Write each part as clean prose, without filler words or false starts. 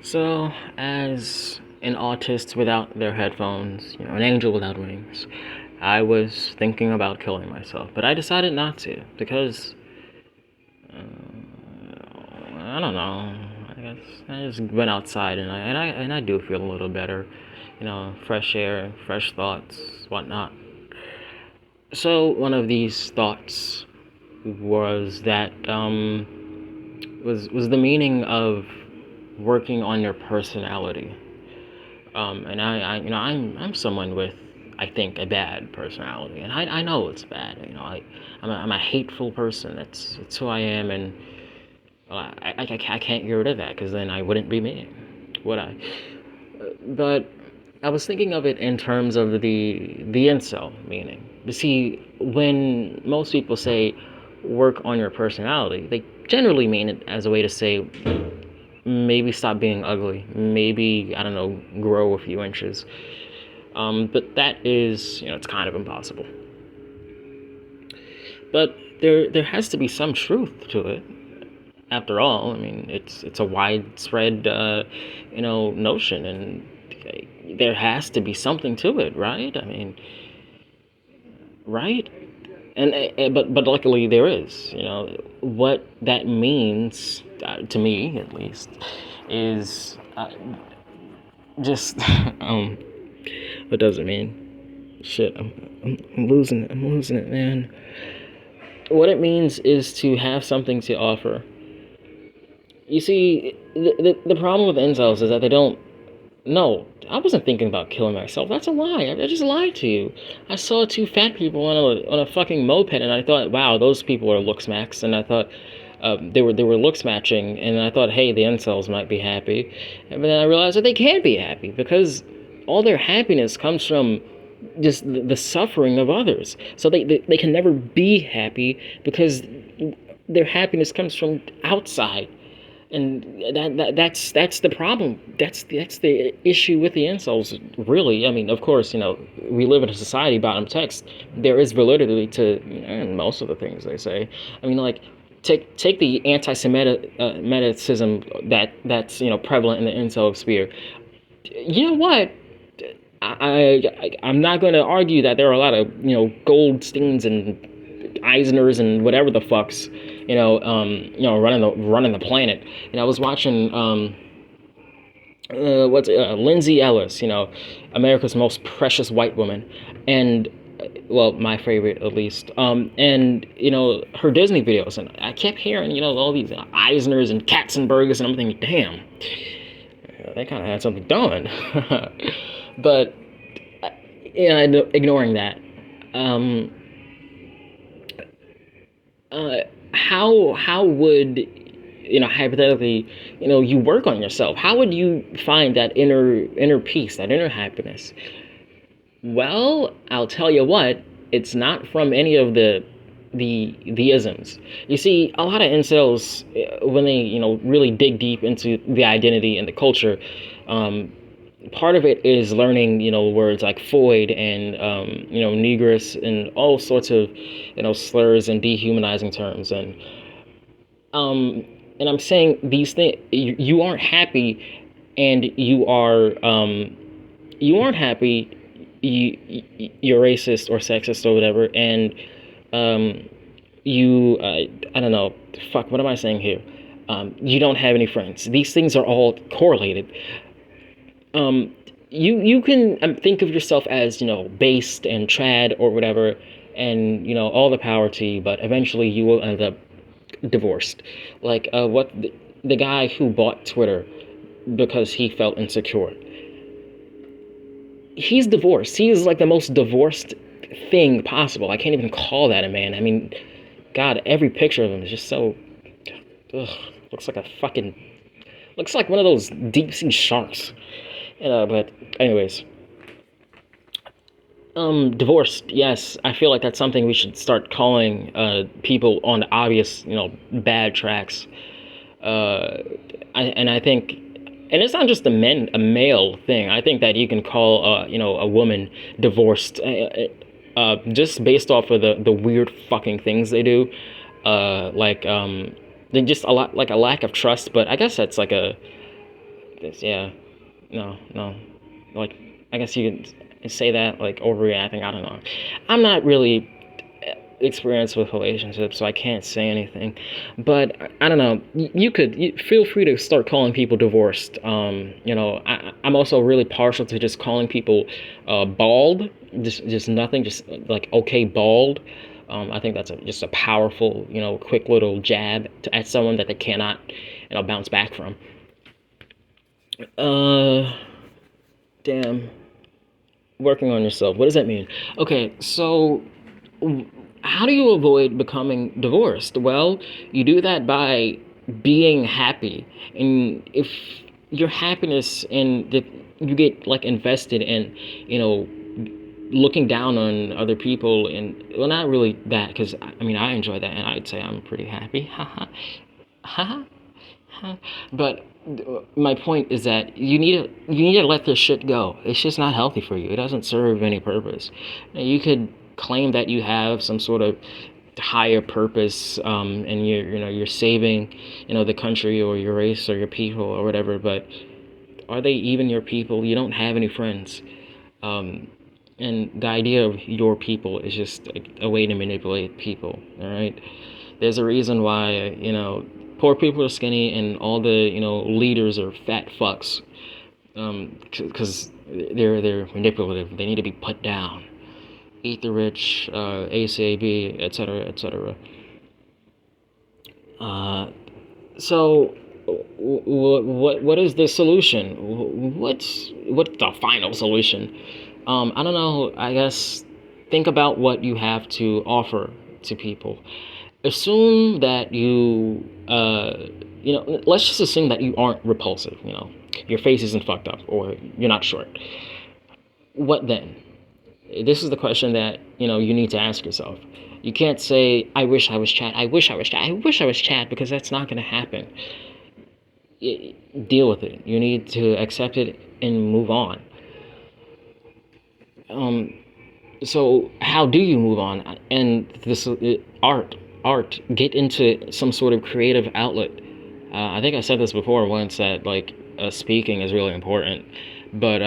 So, as an artist without their headphones, an angel without wings, I was thinking about killing myself, but I decided not to because I don't know. I guess I just went outside and I do feel a little better, fresh air, fresh thoughts, whatnot. So one of these thoughts was that was the meaning of working on your personality. And I'm someone with, I think, a bad personality, and I know it's bad. I'm a hateful person. It's who I am, and I can't get rid of that because then I wouldn't be me, would I? But I was thinking of it in terms of the incel meaning. You see, when most people say work on your personality, they generally mean it as a way to say maybe stop being ugly, maybe, I don't know, grow a few inches. But that is, it's kind of impossible. But there has to be some truth to it. After all, I mean, it's a widespread, notion, and there has to be something to it, right? I mean, right? And but luckily there is. What that means to me, at least, is just what does it mean? Shit, I'm losing it. I'm losing it, man. What it means is to have something to offer. You see, the problem with incels is that they don't. No, I wasn't thinking about killing myself. That's a lie. I just lied to you. I saw two fat people on a fucking moped, and I thought, wow, those people are looks max. And I thought they were looks matching, and I thought, hey, the incels might be happy. And then I realized that they can't be happy because all their happiness comes from just the suffering of others. So they can never be happy because their happiness comes from outside, and that's the problem. That's the issue with the incels. Really, I mean, of course, we live in a society. Bottom text, there is validity to most of the things they say. I mean, like take the anti-Semitism that's prevalent in the incel sphere. You know what? I'm not going to argue that there are a lot of Goldsteins and Eisners and whatever the fucks running the planet. I was watching Lindsay Ellis, America's most precious white woman, and well, my favorite at least. And her Disney videos, and I kept hearing all these Eisners and Katzenbergers, and I'm thinking, damn, they kind of had something done. But ignoring that, how would hypothetically you work on yourself? How would you find that inner peace, that inner happiness? Well, I'll tell you what, it's not from any of the isms. You see, a lot of incels, when they really dig deep into the identity and the culture, part of it is learning words like Floyd and negress and all sorts of slurs and dehumanizing terms, and I'm saying these things. You aren't happy, and you aren't happy. You're racist or sexist or whatever, and you I don't know. Fuck, what am I saying here? You don't have any friends. These things are all correlated. You can think of yourself as based and trad or whatever, and all the power to you, but eventually you will end up divorced. Like what the guy who bought Twitter because he felt insecure. He's divorced. He is like the most divorced thing possible. I can't even call that a man. I mean, God, every picture of him is just so. Ugh, looks like a fucking. Looks like one of those deep sea sharks. But anyways, divorced. Yes, I feel like that's something we should start calling people on the obvious, bad tracks. I think, and it's not just a male thing. I think that you can call, a woman divorced, just based off of the weird fucking things they do, like they just a lot like a lack of trust. But I guess that's like a this, yeah, no, like I guess you could say that like overreacting. I don't know. I'm not really experienced with relationships, so I can't say anything. But I don't know. You feel free to start calling people divorced. I'm also really partial to just calling people bald. Just nothing. Just like okay, bald. I think that's just a powerful, quick little jab at someone that they cannot, bounce back from. Uh, damn. Working on yourself. What does that mean? Okay, so how do you avoid becoming divorced? Well, you do that by being happy. And if your happiness and that you get like invested in, looking down on other people, and well, not really that, because I mean I enjoy that and I'd say I'm pretty happy. Haha. Haha. But my point is that you need to let this shit go. It's just not healthy for you. It doesn't serve any purpose. You could claim that you have some sort of higher purpose, and you're saving, the country or your race or your people or whatever. But are they even your people? You don't have any friends. And the idea of your people is just a way to manipulate people. All right. There's a reason why poor people are skinny and all the leaders are fat fucks, because they're manipulative. They need to be put down. Eat the rich, ACAB, etc., etc. So, what is the solution? What's the final solution? I don't know. I guess think about what you have to offer to people. Assume that let's just assume that you aren't repulsive. Your face isn't fucked up, or you're not short. What then? This is the question that you need to ask yourself. You can't say, "I wish I was Chad. I wish I was Chad. I wish I was Chad," because that's not going to happen. Deal with it. You need to accept it and move on. So how do you move on? And this art, get into some sort of creative outlet. I think I said this before once, that like speaking is really important, but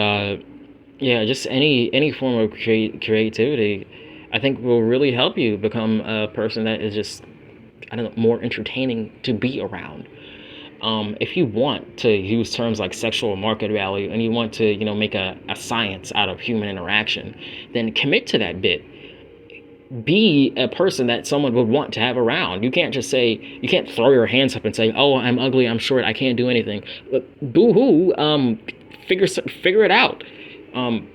yeah, just any form of creativity, I think will really help you become a person that is just, I don't know, more entertaining to be around. If you want to use terms like sexual market value, and you want to, make a science out of human interaction, then commit to that bit. Be a person that someone would want to have around. You can't throw your hands up and say, "Oh, I'm ugly, I'm short, I can't do anything." Boo hoo. Figure it out. Um,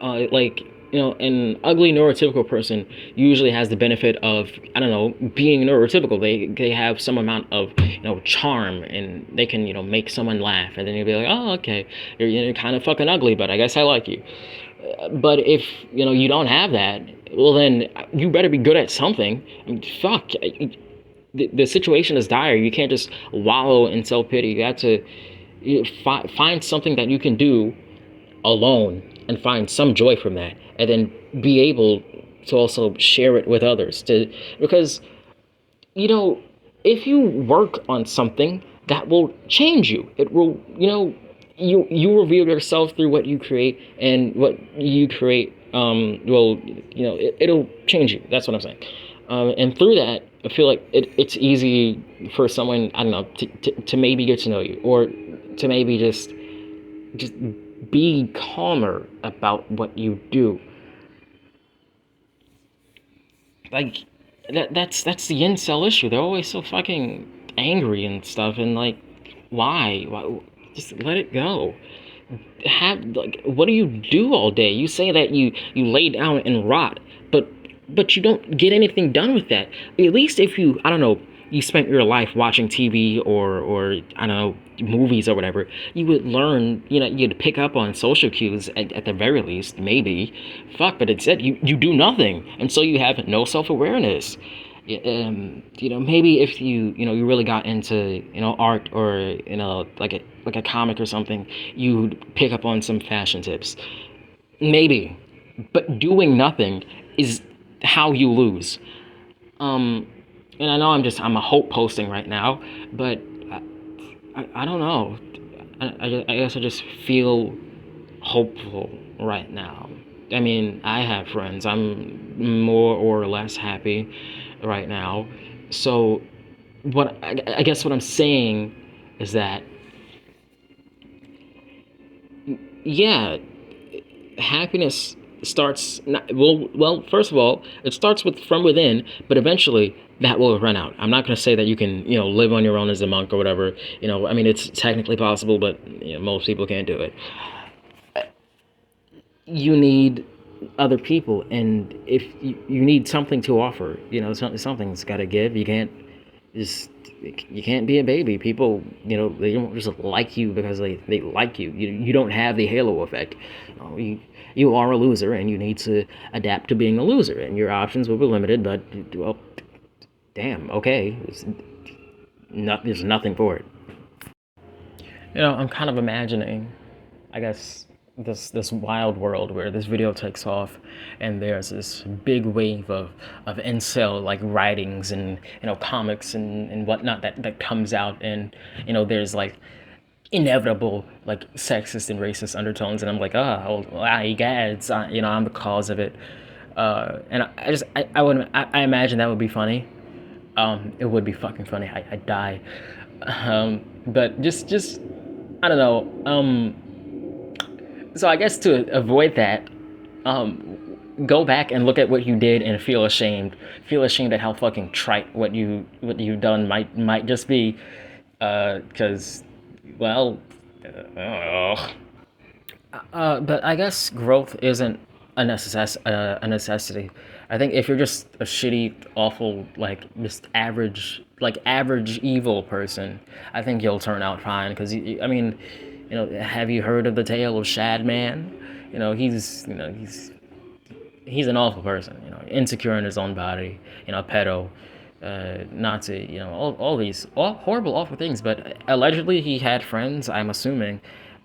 like an ugly neurotypical person usually has the benefit of, I don't know, being neurotypical. They have some amount of charm, and they can make someone laugh, and then you'll be like, "Oh, okay, you're kind of fucking ugly, but I guess I like you." But if you don't have that, well then you better be good at something. I mean, fuck, the situation is dire. You can't just wallow in self-pity. You have to find something that you can do alone and find some joy from that, and then be able to also share it with others, because if you work on something, that will change you. It will, you reveal yourself through what you create, and what you create it'll change you. That's what I'm saying. And through that, I feel like it's easy for someone, I don't know, to maybe get to know you, or to maybe just be calmer about what you do. Like that's the incel issue. They're always so fucking angry and stuff, and like, why? Just let it go. What do you do all day? You say that you lay down and rot, but you don't get anything done with that. At least if you, I don't know, you spent your life watching TV, or I don't know, movies or whatever, you would learn, you'd pick up on social cues at the very least, maybe. Fuck, but instead you do nothing, and so you have no self-awareness. Maybe if you really got into art, or like a comic or something, you'd pick up on some fashion tips, maybe. But doing nothing is how you lose. And I know I'm a hope posting right now, but I don't know. I guess I just feel hopeful right now. I mean, I have friends. I'm more or less happy right now. So, I guess what I'm saying is that, yeah, happiness starts not, well, first of all, it starts with from within, but eventually that will run out. I'm not going to say that you can, live on your own as a monk or whatever. I mean, it's technically possible, but most people can't do it. You need other people, and if you need something to offer, something's got to give. Just you can't be a baby. People, they don't just like you because they like you. You don't have the halo effect. You are a loser, and you need to adapt to being a loser, and your options will be limited. But well, damn, okay, there's nothing for it. I'm kind of imagining, I guess, this wild world where this video takes off, and there's this big wave of incel like writings and comics and whatnot that comes out, and there's like inevitable like sexist and racist undertones, and I'm like, oh, I guess I'm the cause of it, and I just I would I imagine that would be funny. It would be fucking funny. I'd die. But just I don't know. So I guess to avoid that, go back and look at what you did and feel ashamed. Feel ashamed at how fucking trite what you've done might just be, because, well, uh, but I guess growth isn't a necessity. I think if you're just a shitty, awful, like just average evil person, I think you'll turn out fine. Because I mean, have you heard of the tale of Shadman? He's an awful person. Insecure in his own body. Pedo, Nazi. All these horrible, awful things. But allegedly, he had friends. I'm assuming,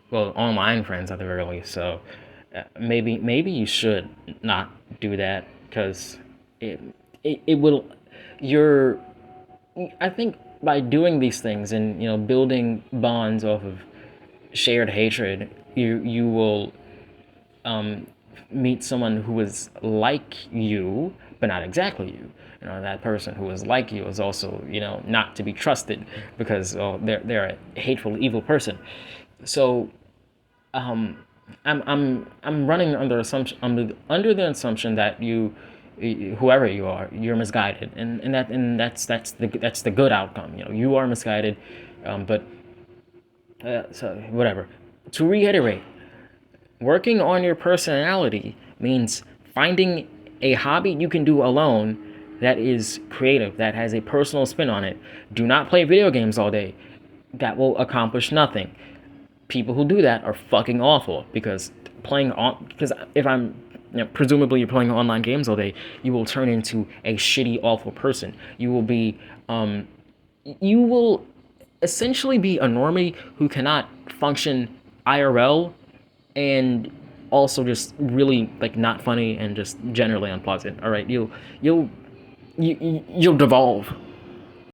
well, online friends at the very least. So maybe you should not do that, because it will. You're. I think by doing these things and building bonds off of shared hatred, you will meet someone who is like you, but not exactly you. That person who is like you is also not to be trusted, because they're a hateful, evil person. So I'm running under the assumption that whoever you are, you're misguided, and that's the good outcome. You are misguided, but so whatever. To reiterate, working on your personality means finding a hobby you can do alone that is creative, that has a personal spin on it. Do not play video games all day. That will accomplish nothing. People who do that are fucking awful, because if I'm presumably you're playing online games all day, you will turn into a shitty, awful person. You will essentially be a normie who cannot function IRL, and also just really like not funny and just generally unpleasant. All right, you'll devolve.